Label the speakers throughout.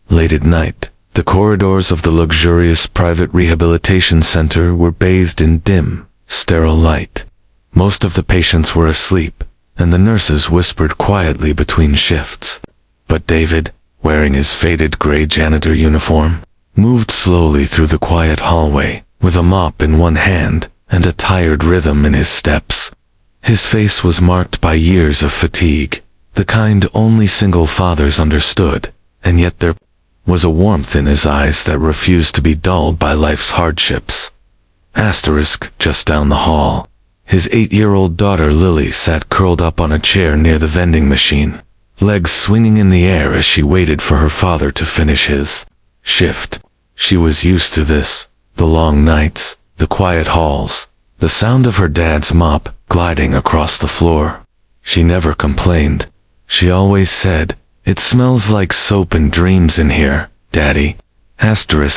Speaker 1: Late at night, the corridors of the luxurious private rehabilitation center were bathed in dim, sterile light. Most of the patients were asleep, and the nurses whispered quietly between shifts. But David, wearing his faded gray janitor uniform, moved slowly through the quiet hallway, with a mop in one hand and a tired rhythm in his steps. His face was marked by years of fatigue, the kind only single fathers understood, and yet there was a warmth in his eyes that refused to be dulled by life's hardships. Just down the hall, his 8-year-old daughter Lily sat curled up on a chair near the vending machine, legs swinging in the air as she waited for her father to finish his shift. She was used to this, the long nights, the quiet halls, the sound of her dad's mop gliding across the floor. She never complained. She always said, "It smells like soap and dreams in here, Daddy."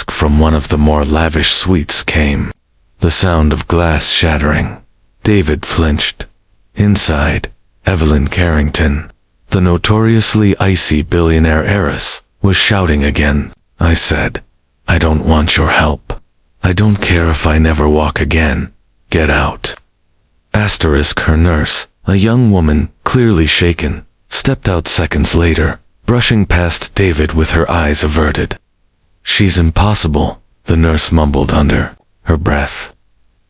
Speaker 1: From one of the more lavish suites came the sound of glass shattering. David flinched. Inside, Evelyn Carrington, the notoriously icy billionaire heiress, was shouting again. "I said, I don't want your help. I don't care if I never walk again. Get out." Her nurse, a young woman, clearly shaken, stepped out seconds later, brushing past David with her eyes averted. "She's impossible," the nurse mumbled under her breath.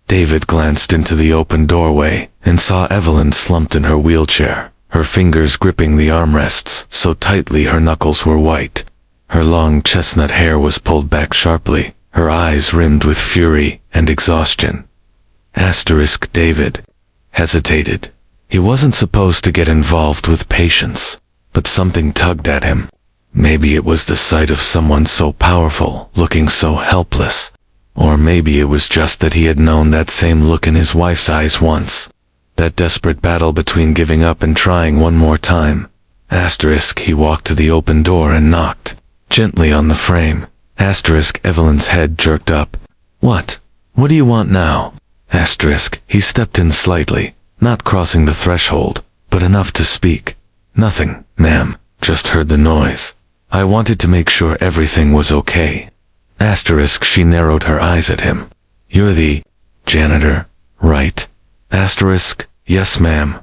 Speaker 1: David glanced into the open doorway and saw Evelyn slumped in her wheelchair, her fingers gripping the armrests so tightly her knuckles were white. Her long chestnut hair was pulled back sharply, her eyes rimmed with fury and exhaustion. David hesitated. He wasn't supposed to get involved with patients, but something tugged at him. Maybe it was the sight of someone so powerful, looking so helpless. Or maybe it was just that he had known that same look in his wife's eyes once. That desperate battle between giving up and trying one more time. He walked to the open door and knocked gently on the frame. Evelyn's head jerked up. What do you want now?" He stepped in slightly, not crossing the threshold, but enough to speak. "Nothing, ma'am, just heard the noise. I wanted to make sure everything was okay." She narrowed her eyes at him. "You're the janitor, right?" "Yes, ma'am."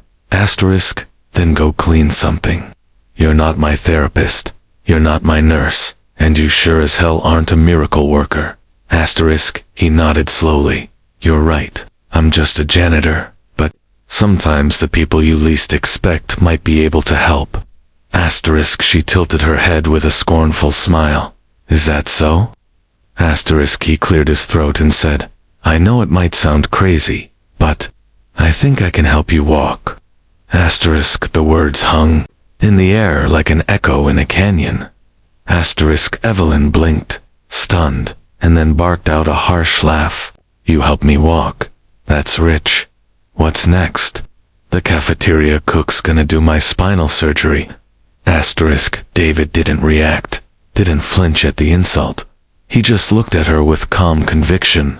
Speaker 1: "Then go clean something. You're not my therapist, you're not my nurse, and you sure as hell aren't a miracle worker." He nodded slowly. "You're right, I'm just a janitor, but sometimes the people you least expect might be able to help." She tilted her head with a scornful smile. "Is that so?" He cleared his throat and said, "I know it might sound crazy, but I think I can help you walk." The words hung in the air like an echo in a canyon. Evelyn blinked, stunned, and then barked out a harsh laugh. "You help me walk? That's rich. What's next? The cafeteria cook's gonna do my spinal surgery." David didn't react, didn't flinch at the insult. He just looked at her with calm conviction.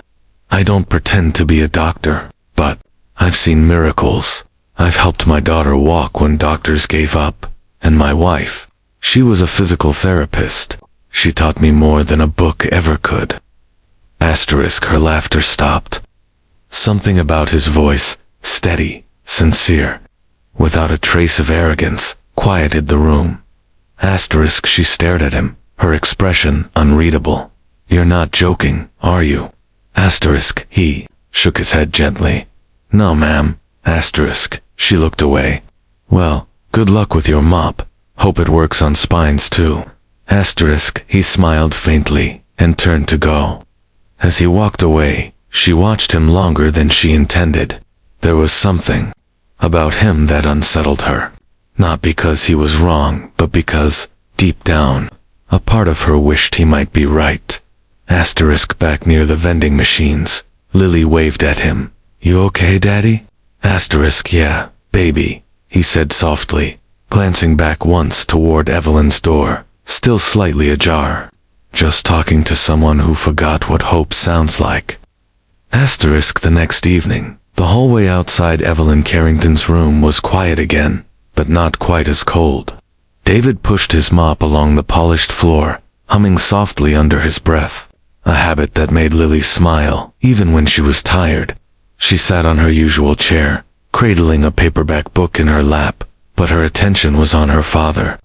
Speaker 1: "I don't pretend to be a doctor, but I've seen miracles. I've helped my daughter walk when doctors gave up, and my wife, she was a physical therapist. She taught me more than a book ever could." Her laughter stopped. Something about his voice, steady, sincere, without a trace of arrogance, quieted the room. She stared at him, her expression unreadable. "You're not joking, are you?" He shook his head gently. "No, ma'am." She looked away. "Well, good luck with your mop. Hope it works on spines too." He smiled faintly and turned to go. As he walked away, she watched him longer than she intended. There was something about him that unsettled her. Not because he was wrong, but because, deep down, a part of her wished he might be right. Back near the vending machines, Lily waved at him. "You okay, Daddy?" "Yeah, baby," he said softly, glancing back once toward Evelyn's door, still slightly ajar. "Just talking to someone who forgot what hope sounds like." The next evening, the hallway outside Evelyn Carrington's room was quiet again, but not quite as cold. David pushed his mop along the polished floor, humming softly under his breath, a habit that made Lily smile even when she was tired. She sat on her usual chair, cradling a paperback book in her lap, but her attention was on her father.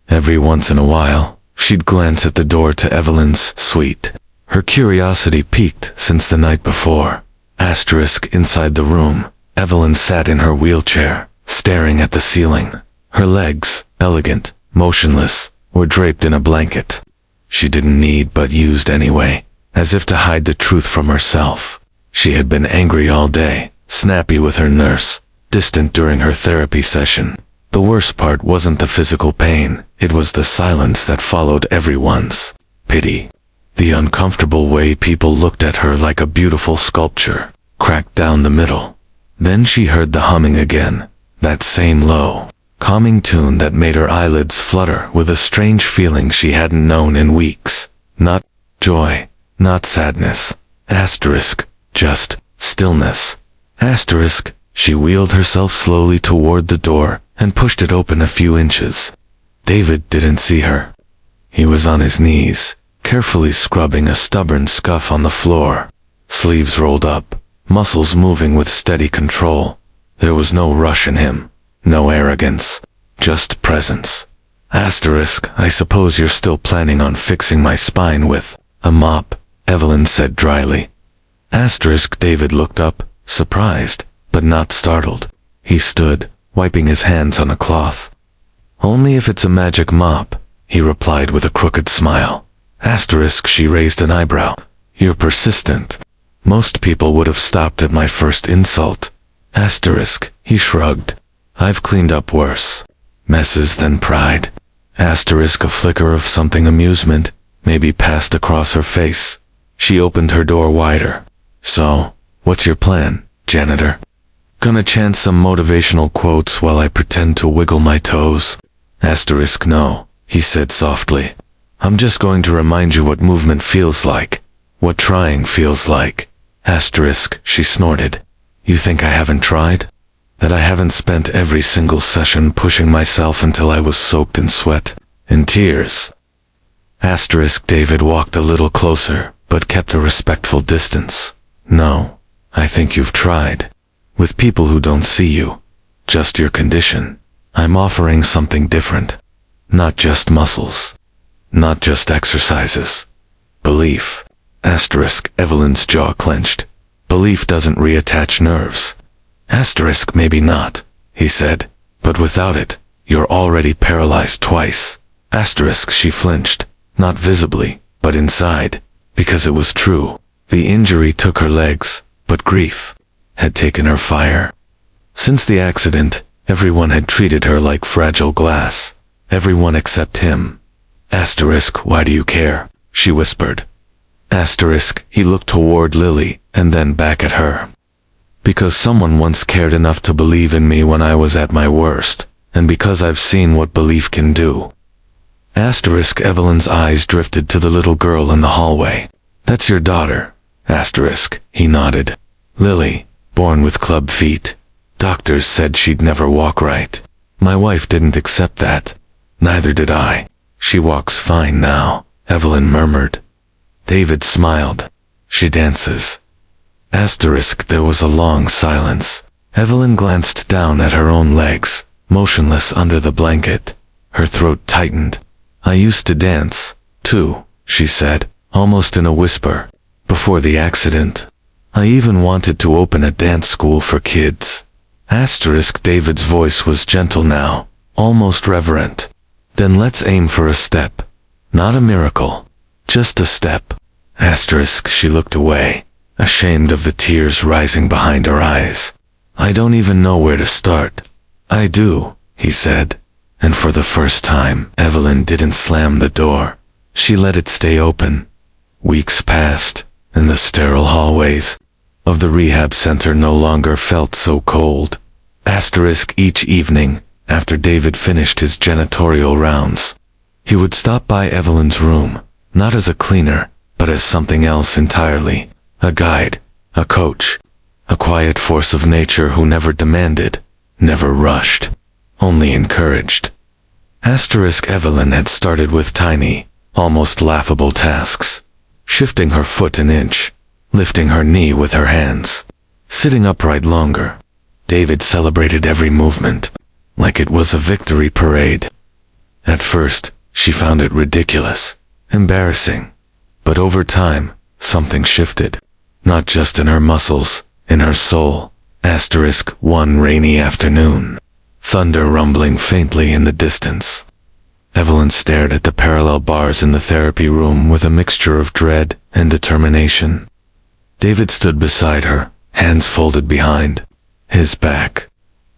Speaker 1: Every once in a while, she'd glance at the door to Evelyn's suite. Her curiosity piqued since the night before. Inside the room, Evelyn sat in her wheelchair, staring at the ceiling. Her legs, elegant, motionless, were draped in a blanket. She didn't need but used anyway, as if to hide the truth from herself. She had been angry all day, snappy with her nurse, distant during her therapy session. The worst part wasn't the physical pain, it was the silence that followed everyone's pity. The uncomfortable way people looked at her like a beautiful sculpture, cracked down the middle. Then she heard the humming again, that same low, calming tune that made her eyelids flutter with a strange feeling she hadn't known in weeks. Not joy, not sadness. Just stillness. She wheeled herself slowly toward the door and pushed it open a few inches. David didn't see her. He was on his knees, carefully scrubbing a stubborn scuff on the floor. Sleeves rolled up, muscles moving with steady control. There was no rush in him, no arrogance, just presence. I suppose you're still planning on fixing my spine with a mop, Evelyn said dryly. David looked up, surprised, but not startled. He stood, wiping his hands on a cloth. Only if it's a magic mop, he replied with a crooked smile. She raised an eyebrow. You're persistent. Most people would have stopped at my first insult. He shrugged. I've cleaned up worse messes than pride. A flicker of something amusement maybe passed across her face. She opened her door wider. So, what's your plan, janitor? Gonna chant some motivational quotes while I pretend to wiggle my toes? No, he said softly. I'm just going to remind you what movement feels like, what trying feels like. She snorted. You think I haven't tried? That I haven't spent every single session pushing myself until I was soaked in sweat, in tears? David walked a little closer, but kept a respectful distance. No, I think you've tried. With people who don't see you, just your condition. I'm offering something different. Not just muscles. Not just exercises. Belief. Evelyn's jaw clenched. Belief doesn't reattach nerves. Maybe not, he said, but without it, you're already paralyzed twice. She flinched, not visibly, but inside, because it was true. The injury took her legs, but grief had taken her fire. Since the accident, everyone had treated her like fragile glass. Everyone except him. Why do you care? She whispered. He looked toward Lily, and then back at her. Because someone once cared enough to believe in me when I was at my worst, and because I've seen what belief can do. Evelyn's eyes drifted to the little girl in the hallway. That's your daughter. He nodded. Lily, born with club feet. Doctors said she'd never walk right. My wife didn't accept that. Neither did I. She walks fine now, Evelyn murmured. David smiled. She dances. There was a long silence. Evelyn glanced down at her own legs, motionless under the blanket. Her throat tightened. I used to dance, too, she said, almost in a whisper. Before the accident. I even wanted to open a dance school for kids. David's voice was gentle now, almost reverent. Then let's aim for a step. Not a miracle. Just a step. She looked away, ashamed of the tears rising behind her eyes. I don't even know where to start. I do, he said. And for the first time, Evelyn didn't slam the door. She let it stay open. Weeks passed, and the sterile hallways of the rehab center no longer felt so cold. Each evening, after David finished his janitorial rounds, he would stop by Evelyn's room, not as a cleaner, but as something else entirely. A guide, a coach, a quiet force of nature who never demanded, never rushed, only encouraged. Evelyn had started with tiny, almost laughable tasks. Shifting her foot an inch, lifting her knee with her hands, sitting upright longer. David celebrated every movement, like it was a victory parade. At first, she found it ridiculous, embarrassing. But over time, something shifted. Not just in her muscles, in her soul. One rainy afternoon. Thunder rumbling faintly in the distance. Evelyn stared at the parallel bars in the therapy room with a mixture of dread and determination. David stood beside her, hands folded behind his back.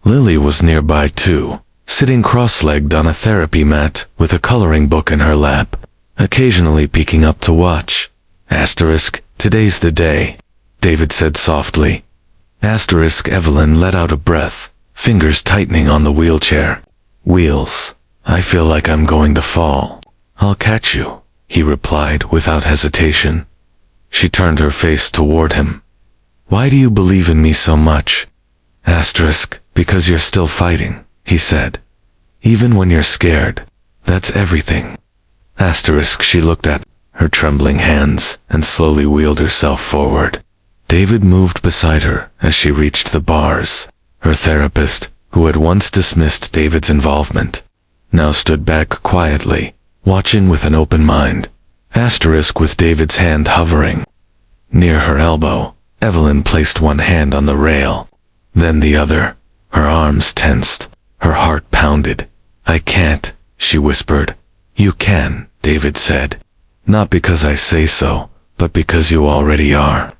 Speaker 1: Lily was nearby too, sitting cross-legged on a therapy mat with a coloring book in her lap, occasionally peeking up to watch. Today's the day, David said softly. Evelyn let out a breath, fingers tightening on the wheelchair. Wheels. I feel like I'm going to fall. I'll catch you, he replied without hesitation. She turned her face toward him. Why do you believe in me so much? Because you're still fighting, he said. Even when you're scared. That's everything. She looked at her trembling hands and slowly wheeled herself forward. David moved beside her as she reached the bars. Her therapist, who had once dismissed David's involvement, now stood back quietly, watching with an open mind. With David's hand hovering near her elbow, Evelyn placed one hand on the rail, then the other. Her arms tensed, her heart pounded. I can't, she whispered. You can, David said. Not because I say so, but because you already are.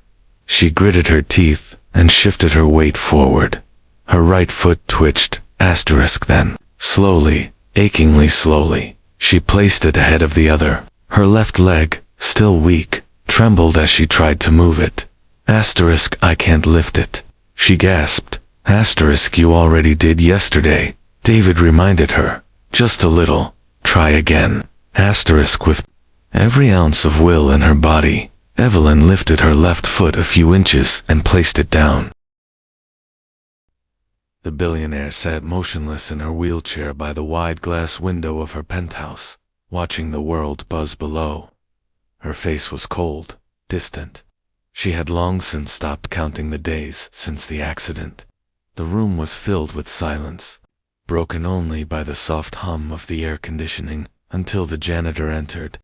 Speaker 1: She gritted her teeth and shifted her weight forward. Her right foot twitched, then, slowly, achingly slowly, she placed it ahead of the other. Her left leg, still weak, trembled as she tried to move it. I can't lift it, she gasped. You already did yesterday, David reminded her. Just a little, try again. With every ounce of will in her body, Evelyn lifted her left foot a few inches and placed it down. The billionaire sat motionless in her wheelchair by the wide glass window of her penthouse, watching the world buzz below. Her face was cold, distant. She had long since stopped counting the days since the accident. The room was filled with silence, broken only by the soft hum of the air conditioning, until the janitor entered.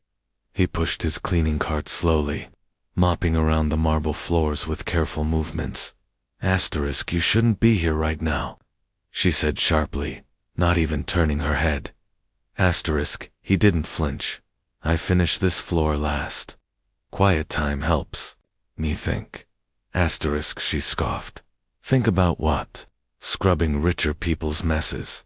Speaker 1: He pushed his cleaning cart slowly, mopping around the marble floors with careful movements. You shouldn't be here right now, she said sharply, not even turning her head. He didn't flinch. I finished this floor last. Quiet time helps me think. She scoffed. Think about what? Scrubbing richer people's messes.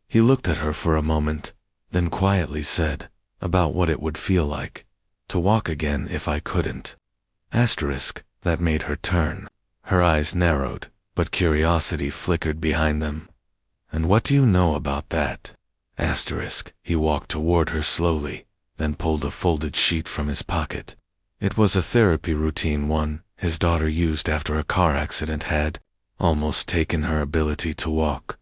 Speaker 1: He looked at her for a moment, then quietly said, about what it would feel like to walk again if I couldn't. That made her turn. Her eyes narrowed, but curiosity flickered behind them. And what do you know about that? He walked toward her slowly, then pulled a folded sheet from his pocket. It was a therapy routine one his daughter used after a car accident had almost taken her ability to walk.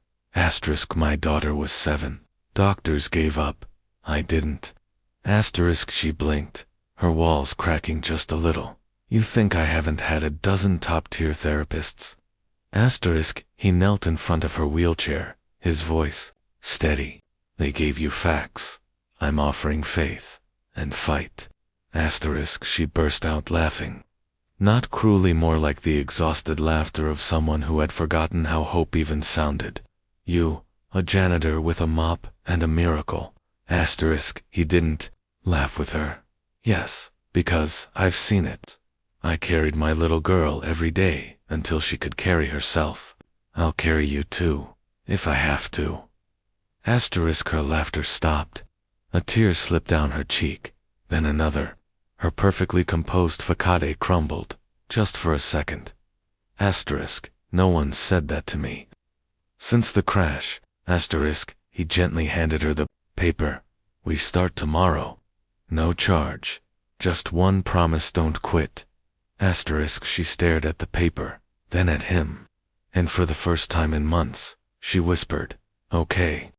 Speaker 1: My daughter was 7. Doctors gave up. I didn't. She blinked, her walls cracking just a little. You think I haven't had a dozen top-tier therapists? He knelt in front of her wheelchair, his voice steady. They gave you facts. I'm offering faith and fight. She burst out laughing. Not cruelly, more like the exhausted laughter of someone who had forgotten how hope even sounded. You, a janitor with a mop and a miracle. He didn't laugh with her. Yes, because I've seen it. I carried my little girl every day until she could carry herself. I'll carry you too, if I have to. Her laughter stopped. A tear slipped down her cheek, then another. Her perfectly composed facade crumbled, just for a second. No one said that to me. Since the crash, he gently handed her the paper. We start tomorrow. No charge. Just one promise, don't quit. She stared at the paper, then at him. And for the first time in months, she whispered, okay.